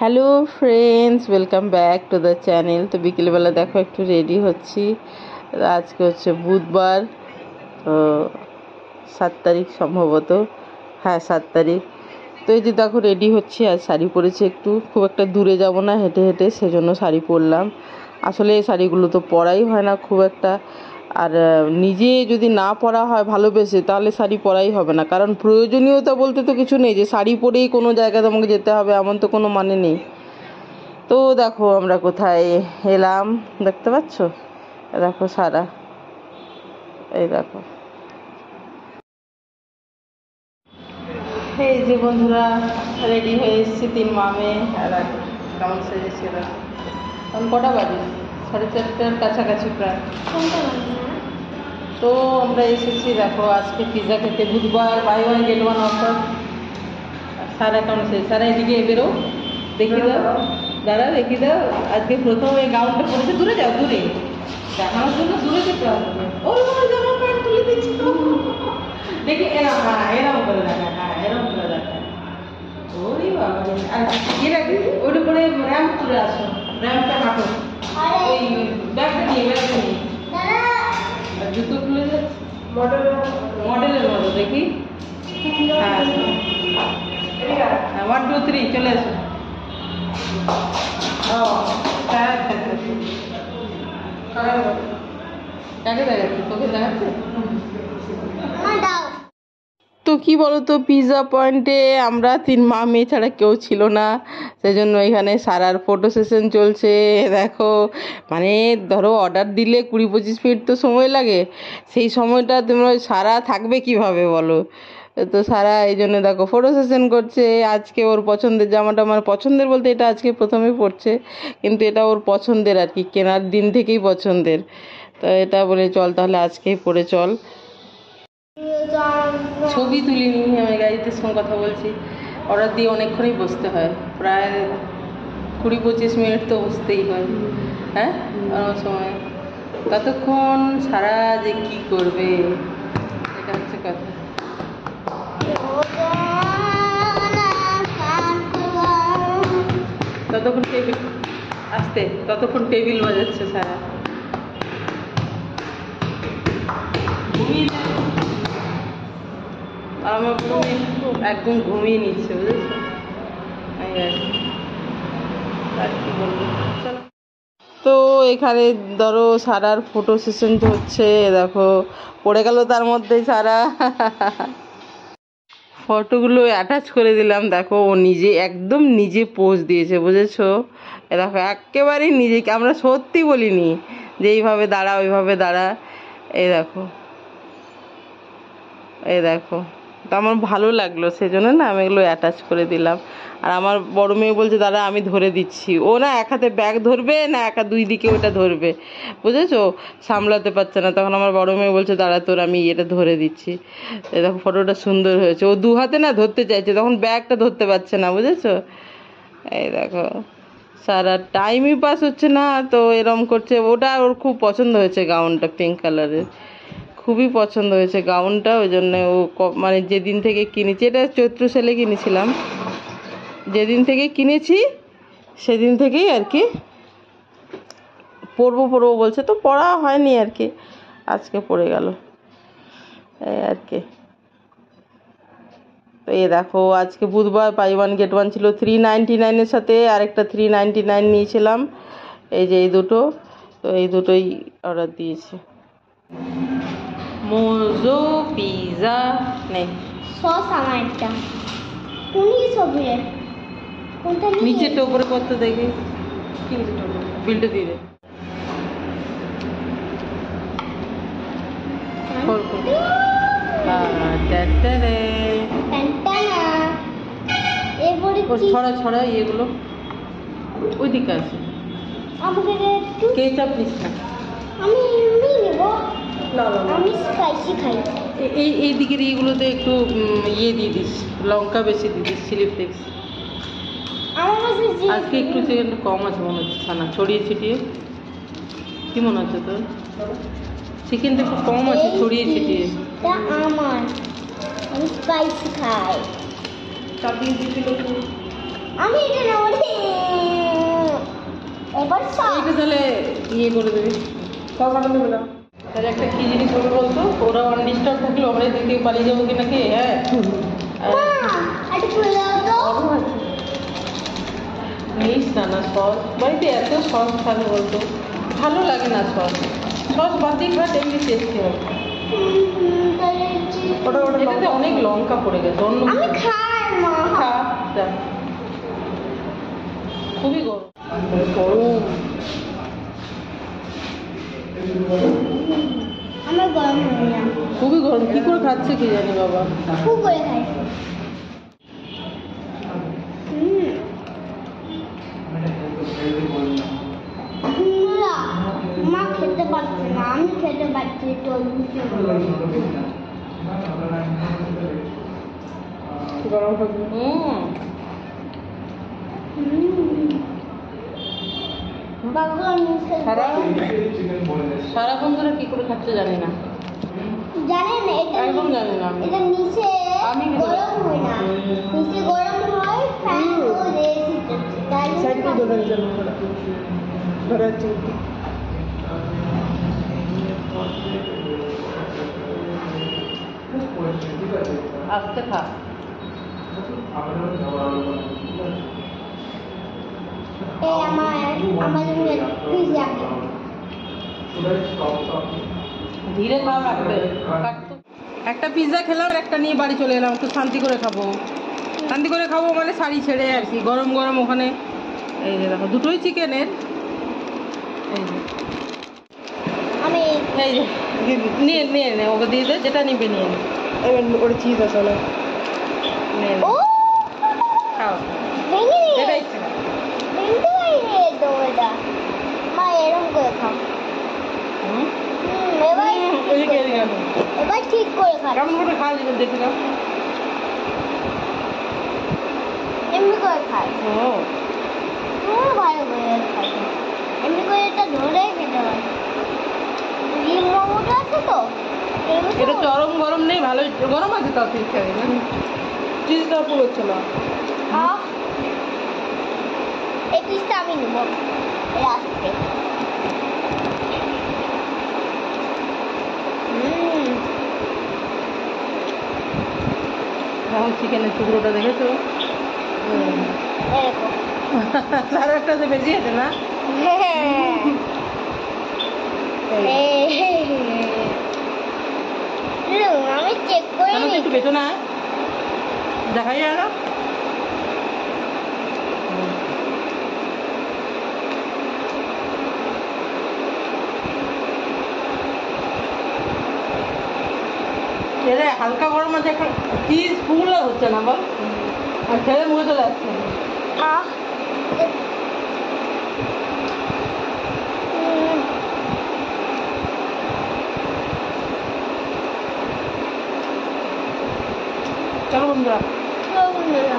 Hello friends, welcome back to the channel. তো বিকেলবেলা দেখো একটু রেডি হচ্ছি। আজকে হচ্ছে বুধবার, তো 7 তারিখ সম্ভবত, হ্যাঁ 7 তারিখ। তো এই যে দেখো রেডি হচ্ছি, আর শাড়ি পরেছি, একটু খুব একটা দূরে যাব না হেঁটে হেঁটে, সেজন্য শাড়ি পরলাম। আসলে এই শাড়িগুলো তো পরাই হয় না খুব একটা, আর নিজে যদি না পরা হয় ভালোবেসে তাহলে শাড়ি পরাই হবে না, কারণ প্রয়োজনীয়তা বলতে তো কিছু নেই যে শাড়ি পরেই কোনো জায়গায় তোমাকে যেতে হবে, এমন তো কোনো মানে নেই। তো দেখো আমরা কোথায় এলাম, দেখতে পাচ্ছ? দেখো সারা, এই দেখো, এই যে বন্ধুরা রেডি হয়ে এসেছি 3 মামে। আর কেমন সেজেছিল, এখন কটা বাজে? 4:30টার কাছাকাছি প্রায়। তো আমরা এসেছি দেখো আজকে পিৎজা খেতে, বুধবার, buy one get one offer. Sara কেমন সেজে? সারা এদিকে বেরো, দেখি দাও দাদা, দেখি দাও। আজকে প্রথম এই গাউনটা পরেছে, দূরে যাও, দূরে দেখানোর জন্য দূরে যেতে হবে। ওর মনে জামা প্যান্ট তুলে দিচ্ছি তো, দেখি এরম, হ্যাঁ এরম করে দেখা, হ্যাঁ এরম করে দেখা। ওরে বাবা, আর কি রাখি ওর উপরে র্যাম্প তুলে আসো, র্যাম্পটা হাঁটো, ওই ব্যাগটা নিয়ে, ব্যাগটা নিয়ে। আর জুতো খুলে যাচ্ছে, মডেলের মতো দেখি। হ্যাঁ 1 2 3 চলে আসো। ও হ্যাঁ, কাকে দেখাচ্ছে? তোকে দেখাচ্ছে? তো কি বলতো, পিৎজা পয়েন্টে আমরা 3 মা মেয়ে ছাড়া কেউ ছিল না, সেজন্য এখানে সারার ফটো সেশন চলছে। দেখো মানে ধরো অর্ডার দিলে 20-25 মিনিট তো সময় লাগে, সেই সময়টা তোমরা সারা থাকবে কিভাবে বলো? তো সারা এই জন্য দেখো ফটো সেশন করছে। আজকে ওর পছন্দের জামাটা, আমার পছন্দের বলতে এটা আজকে প্রথমে পড়ছে, কিন্তু এটা ওর পছন্দের আর কি, কেনার দিন থেকেই পছন্দের। তো এটা বলে চল তাহলে আজকেই পরে চল। ছবি তুলিনি, আমি গাড়িতে সঙ্গে কথা বলছি। অর্ডার দিয়ে অনেকক্ষণই বসতে হয়, প্রায় 20-25 মিনিট তো বসতেই হয়। হ্যাঁ আমার সময় ততক্ষণ সারা যে কি করবে, এটা হচ্ছে কথা। ততক্ষণ টেবিল আসতে, ততক্ষণ টেবিল বাজাচ্ছে সারা। আমার একদম ঘুমিয়ে নিচ্ছে, বুঝেছো? আর কি বলবো, চলো। তো এখানে ধরো সারার ফটো সেশন হচ্ছে, দেখো পড়ে গেল তার মধ্যেই সারা। ফটোগুলো অ্যাটাচ করে দিলাম, দেখো ও নিজে একদম নিজে পোজ দিয়েছে, বুঝেছো? দেখো একেবারেই নিজেকে, আমরা সত্যি বলিনি যে এইভাবে দাঁড়া ওইভাবে দাঁড়া। এই দেখো, এই দেখো, তো আমার ভালো লাগলো, সেজন্য না আমি এগুলো অ্যাটাচ করে দিলাম। আর আমার বড় মেয়ে বলছে দাদা আমি ধরে দিচ্ছি, ও না এক হাতে ব্যাগ ধরবে না একা দুই দিকে ওটা ধরবে, বুঝেছো? সামলাতে পারছে না, তখন আমার বড় মেয়ে বলছে দাদা তোর আমি এটা ধরে দিচ্ছি। এই দেখো ফটোটা সুন্দর হয়েছে, ও 2 হাতে না ধরতে চাইছে, তখন ব্যাগটা ধরতে পারছে না, বুঝেছো? এই দেখো সারা টাইমই পাস হচ্ছে না, তো এরম করছে। ওটা ওর খুব পছন্দ হয়েছে, গাউনটা পিঙ্ক কালারের, খুবই পছন্দ হয়েছে গাউনটা, ওই জন্য ও মানে যেদিন থেকে কিনেছি, এটা চৈত্র সেলে কিনেছিলাম, যেদিন থেকে কিনেছি সেদিন থেকেই আর কি পরবো পরবো বলছে, তো পরা হয়নি আর কি, আজকে পরে গেল এই আর কি। তো এই দেখো আজকে বুধবার, বাই ওয়ান গেট ওয়ান ছিল 399-এর সাথে আরেকটা 399 নিয়েছিলাম, এই যে এই দুটো, তো এই দুটোই অর্ডার দিয়েছি। মোজো পিৎজা নেই, সস আমারটা কোনি ছবি কোনটা নিচেটা উপরে কত দেখি, কি বিলটা দিয়ে দে। ছড়া ছড়া ইয়েগুলো ওই দিকে আছে, আমাকে একটু কেচাপ নিস না, আমি এমনি নেব, আমি স্পাইসি খাই। এই দিকের এইগুলোতে একটু ইয়ে দিয়ে দিস, লঙ্কা বেশি দিয়ে দিস, চিলি ফ্লেক্স। আমার কাছে আজকে একটু চিকেন কম আছে মনে হচ্ছে, ছানা ছড়িয়ে ছিটিয়ে, কি মনে হচ্ছে তোর? চিকেনটা একটু কম আছে ছড়িয়ে ছিটিয়ে। আমার, আমি স্পাইসি খাই। চাপিয়ে দিয়েছিল, আমি এটা নেব। তাহলে ইয়ে করে দেবে, তরকাটা দেবে না। তাহলে একটা কি জিনিস হবে বলতো, ওরা অনডিস্টার্ব থাকলে আমরা এদিক থেকে পালিয়ে যাবো কিনা কে? হ্যাঁ নিস না না সস, বাড়িতে এত সস থাকে বলতো, ভালো লাগে না সস। সস বাদ দিয়ে খাওয়া এমনি টেস্টি হবে। এটাতে অনেক লঙ্কা পড়ে গেছে, অন্য আমি খাই মা। খা, যা। খুবই গরম গরম। আমার গরম হয় না, খুবই গরম, কি করে খাচ্ছে কি জানি বাবা। খুব করে খাই। না, মা খেতে পারছে না, আমি খেতে পারছি। গরম হবে। সারাক্ষণ ধরে কি করে খাচ্ছে জানি না, জানেন এটা একদম জানি না আমি। এটা নিচে আমি খেতে গরম হয় না, নিচে গরম হয় ফ্যান ও এসি তাই আস্তে খা। এই আমার জন্য পিজ্জা। ধীরে খাও, রাখবে। একটা পিৎজা খেলাম, আর একটা নিয়ে বাড়ি চলে এলাম, একটু শান্তি করে খাবো। শান্তি করে খাবো মানে শাড়ি ছেড়ে আর কি, গরম গরম ওখানে। এই যে দেখো দুটোই চিকেনের। এই যে আমি এই যে নিয়ে নিয়ে নে, ওকে দিয়ে দে, যেটা নিবে নিয়ে নে। এবার ওটা চিজ আছে না, নিয়ে নে, ও খাও ভেঙে যেটা দিয়ে ইচ্ছে খাও। ভেঙে দিয়ে দোটা মা এরকম করে খাও। হুম? এবার এদিকে এদিকে আসো। এবার ঠিক করে খাও, কেমন করে খাওয়া যাবে দেখে নাও। এমনি করে খাই। ও ভালো করে খাই, এমনি করে এটা ধরে খেতে হয়। ডিম মোমোটা আছে তো, এটা চরম গরম নেই, ভালো গরম আছে, তাও ঠিক খাবে না, চিজটা পুরো ছিল। এই পিসটা আমি নেবো রাস্তে। এখন চিকেনের টুকরোটা দেখেছো? এরকম আরো একটা যে বেশি আছে না? আমি চেক করে কেন নিই। একটু বেটো না, দেখাই যায় না। এরে হালকা গরম আছে, এখন চিজ পুরো হচ্ছে না বল, আর ছেলে মুখে চলে যাচ্ছে। চলো বন্ধুরা। বন্ধুরা